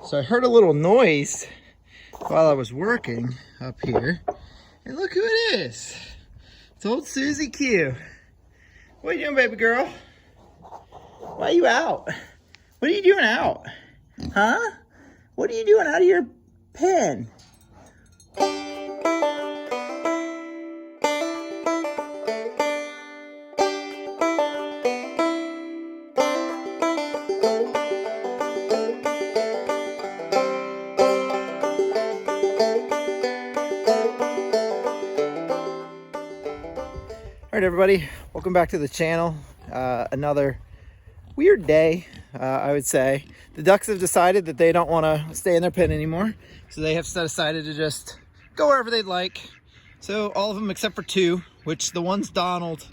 So I heard a little noise while I was working up here. And look who it is. It's old Suzie Q. What are you doing, baby girl? Why are you out? What are you doing out? Huh? What are you doing out of your pen? All right, everybody, welcome back to the channel. Another weird day, I would say. The ducks have decided that they don't want to stay in their pen anymore, so they have decided to just go wherever they'd like. So all of them except for two, which the one's Donald,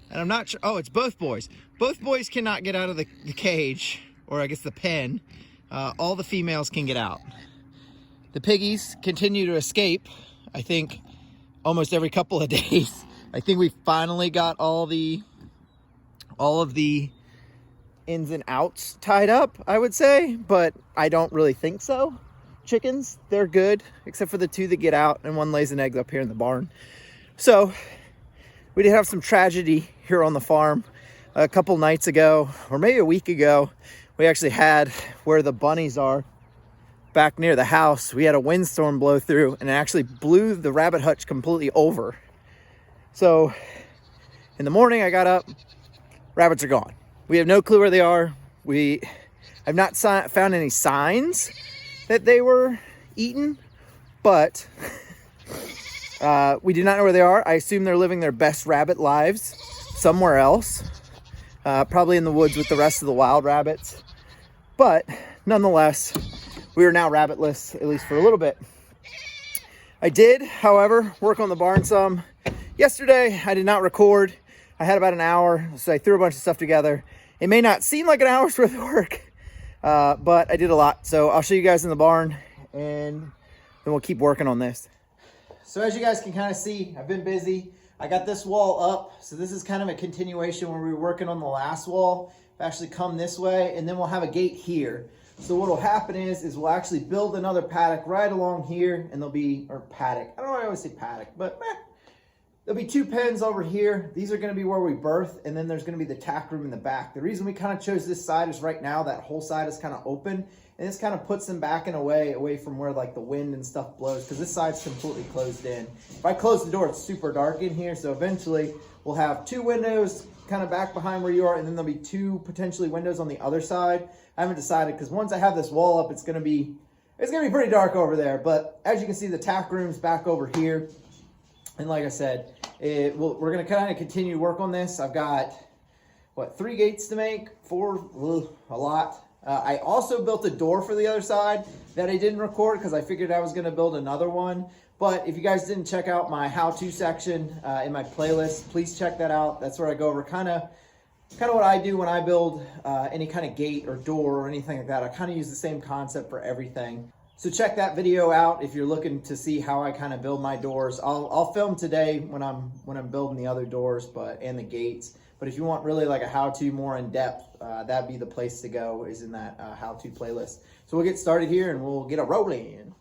and I'm not sure. Oh, it's both boys. Both boys cannot get out of the cage, or I guess the pen. All the females can get out. The piggies continue to escape, I think, almost every couple of days. I think we finally got all of the ins and outs tied up, I would say, but I don't really think so. Chickens, they're good, except for the two that get out, and one lays an egg up here in the barn. So we did have some tragedy here on the farm. A couple nights ago, or maybe a week ago, we actually had where the bunnies are back near the house. We had a windstorm blow through and it actually blew the rabbit hutch completely over. So in the morning I got up, rabbits are gone. We have no clue where they are. I've not found any signs that they were eaten, but we do not know where they are. I assume they're living their best rabbit lives somewhere else, probably in the woods with the rest of the wild rabbits. But nonetheless, we are now rabbitless, at least for a little bit. I did, however, work on the barn some. Yesterday, I did not record. I had about an hour, so I threw a bunch of stuff together. It may not seem like an hour's worth of work, but I did a lot. So I'll show you guys in the barn, and then we'll keep working on this. So as you guys can kind of see, I've been busy. I got this wall up, so this is kind of a continuation where we were working on the last wall. I've actually come this way, and then we'll have a gate here. So what will happen is we'll actually build another paddock right along here, and there'll be, or paddock, I don't know why I always say paddock, but there'll be two pens over here. These are going to be where we birth, and then there's going to be the tack room in the back. The reason we kind of chose this side is right now that whole side is kind of open, and this kind of puts them back in a way away from where like the wind and stuff blows, because this side's completely closed in. If I close the door, it's super dark in here, so eventually we'll have two windows kind of back behind where you are, and then there'll be two potentially windows on the other side. I haven't decided, because once I have this wall up, it's gonna be pretty dark over there. But as you can see, the tack room's back over here, and like I said, we're gonna kind of continue to work on this. I've got what, 3 gates to make, 4, a lot. I also built a door for the other side that I didn't record because I figured I was gonna build another one. But if you guys didn't check out my how-to section in my playlist, please check that out. That's where I go over kind of what I do when I build any kind of gate or door or anything like that. I kind of use the same concept for everything. So check that video out if you're looking to see how I kind of build my doors. I'll film today when I'm building the other doors and the gates. But if you want really like a how-to more in depth, that'd be the place to go, is in that how-to playlist. So we'll get started here and we'll get a rolling.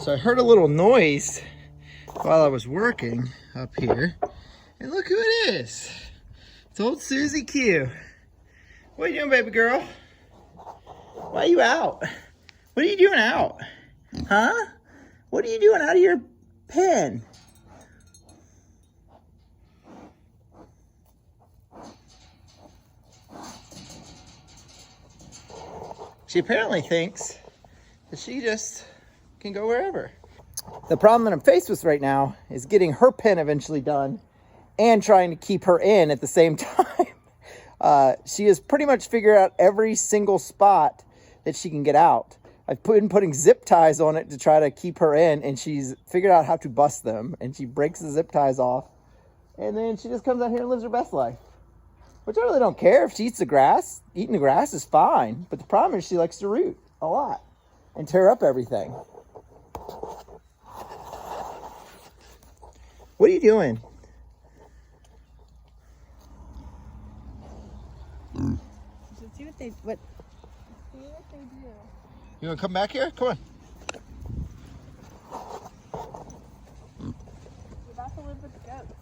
So I heard a little noise while I was working up here. And look who it is. It's old Susie Q. What are you doing, baby girl? Why are you out? What are you doing out? Huh? What are you doing out of your pen? She apparently thinks that she just can go wherever. The problem that I'm faced with right now is getting her pen eventually done and trying to keep her in at the same time. She has pretty much figured out every single spot that she can get out. I've been putting zip ties on it to try to keep her in, and she's figured out how to bust them, and she breaks the zip ties off, and then she just comes out here and lives her best life. Which I really don't care if she eats the grass. Eating the grass is fine, but the problem is she likes to root a lot and tear up everything. What are you doing? See what they do. You want to come back here? Come on. You're about to live with the goats.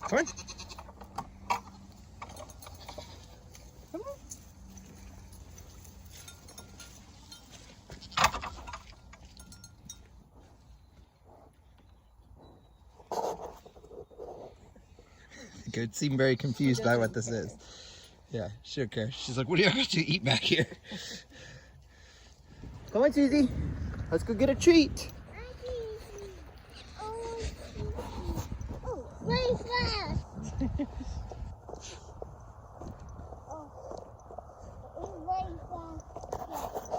Come on. Come on. The goats seem very confused by what this is. Yeah, she don't care. She's like, what do you have to eat back here? Come on, Suzie. Let's go get a treat. Oh, very fast. Very fast.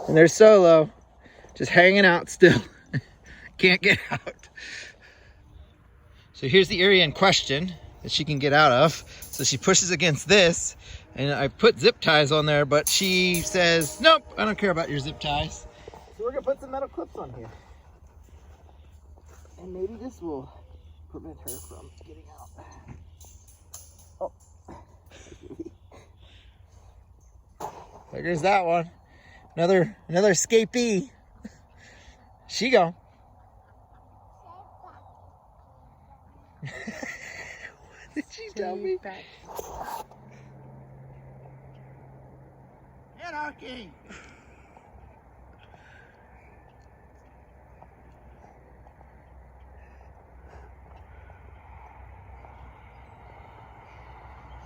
And there's Solo, just hanging out still. Can't get out. So here's the area in question that she can get out of. So she pushes against this, and I put zip ties on there, but she says, nope, I don't care about your zip ties. So we're gonna put some metal clips on here. And maybe this will prevent her from getting out. Oh. There goes that one. Another escapee. She gone. What did she tell me? Anarchy!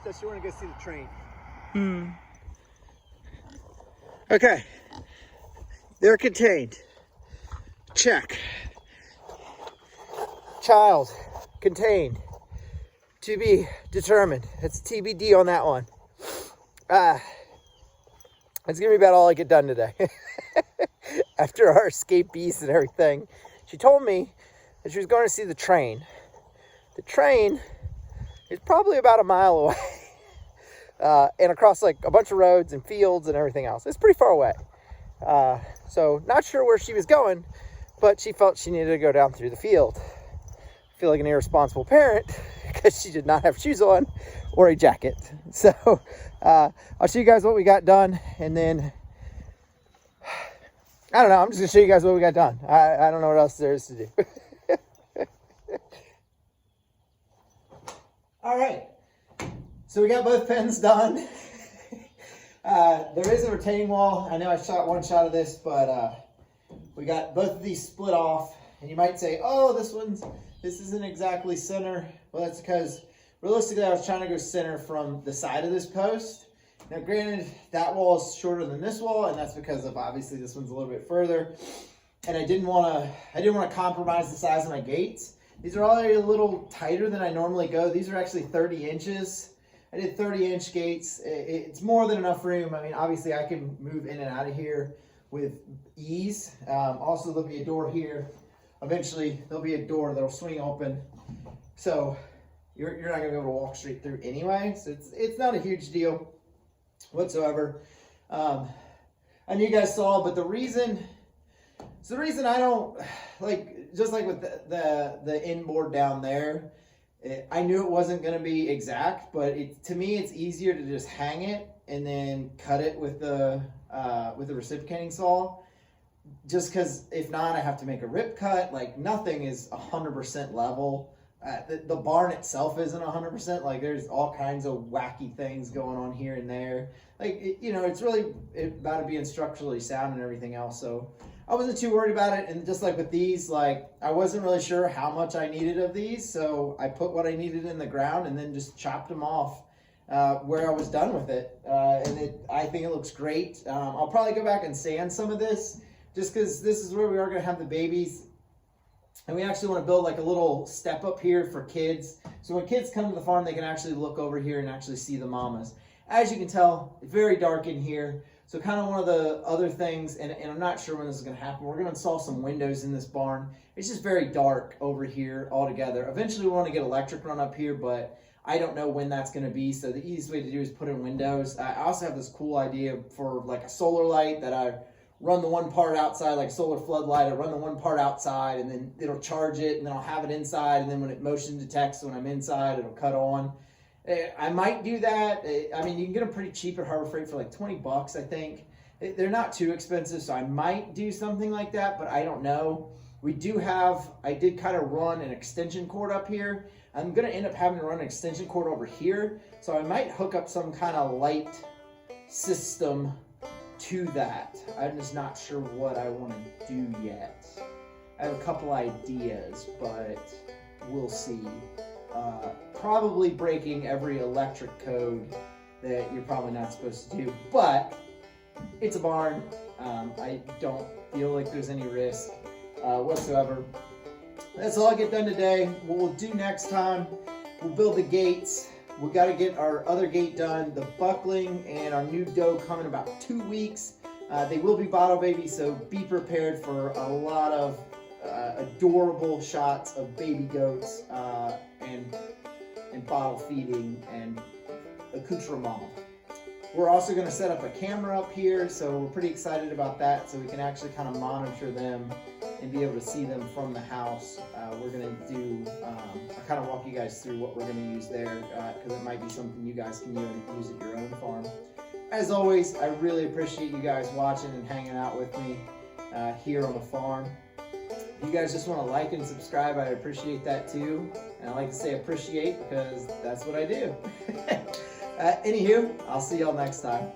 So she wanted to go see the train. Okay. They're contained. Check. Child contained. To be determined. It's TBD on that one. It's gonna be about all I get done today. After our escapees and everything. She told me that she was going to see the train. The train is probably about a mile away. And across like a bunch of roads and fields and everything else. It's pretty far away. So not sure where she was going, but she felt she needed to go down through the field. I feel like an irresponsible parent because she did not have shoes on or a jacket. So I'll show you guys what we got done, and then I don't know, I'm just gonna show you guys what we got done. I don't know what else there is to do. All right, so we got both pens done. There is a retaining wall. I know I shot one shot of this, but we got both of these split off. And you might say, oh, this isn't exactly center. Well, that's because realistically I was trying to go center from the side of this post. Now granted, that wall is shorter than this wall, and that's because of obviously this one's a little bit further. And I didn't want to compromise the size of my gates. These are already a little tighter than I normally go. These are actually 30 inches. I did 30-inch gates. It's more than enough room. I mean, obviously I can move in and out of here with ease. Also, there'll be a door here. Eventually, there'll be a door that'll swing open. So you're not going to be able to walk straight through anyway. So it's not a huge deal whatsoever. I know you guys saw, but the reason I don't, like, just like with the inboard down there, I knew it wasn't going to be exact, but to me, it's easier to just hang it and then cut it with the reciprocating saw. Just because if not, I have to make a rip cut. Like, nothing is 100% level. The barn itself isn't 100%. Like, there's all kinds of wacky things going on here and there. Like, it's really about it being structurally sound and everything else. So I wasn't too worried about it. And just like with these, like, I wasn't really sure how much I needed of these. So I put what I needed in the ground and then just chopped them off where I was done with it. I think it looks great. I'll probably go back and sand some of this, just because this is where we are going to have the babies. And we actually want to build like a little step up here for kids. So when kids come to the farm, they can actually look over here and actually see the mamas. As you can tell, it's very dark in here. So kind of one of the other things, and I'm not sure when this is going to happen, we're going to install some windows in this barn. It's just very dark over here altogether. Eventually we want to get electric run up here, but I don't know when that's going to be. So the easiest way to do is put in windows. I also have this cool idea for like a solar light that I run the one part outside, like a solar floodlight. I run the one part outside, and then it'll charge it, and then I'll have it inside, and then when it motion detects when I'm inside, it'll cut on. I might do that. I mean, you can get them pretty cheap at Harbor Freight for like 20 bucks, I think. They're not too expensive, so I might do something like that, but I don't know. I did kind of run an extension cord up here. I'm going to end up having to run an extension cord over here, so I might hook up some kind of light system to that. I'm just not sure what I want to do yet. I have a couple ideas, but we'll see. Probably breaking every electric code that you're probably not supposed to do, but it's a barn. I don't feel like there's any risk whatsoever. That's all I get done today. What we'll do next time, we'll build the gates. We got to get our other gate done, the buckling, and our new doe come in about 2 weeks. They will be bottle babies, so be prepared for a lot of adorable shots of baby goats and bottle feeding and accoutrement. We're also going to set up a camera up here, so we're pretty excited about that, so we can actually kind of monitor them and be able to see them from the house. We're going to do, I'll kind of walk you guys through what we're going to use there, because it might be something you guys can use at your own farm. As always, I really appreciate you guys watching and hanging out with me here on the farm. If you guys just want to like and subscribe, I appreciate that too. And I like to say appreciate because that's what I do. Anywho, I'll see y'all next time.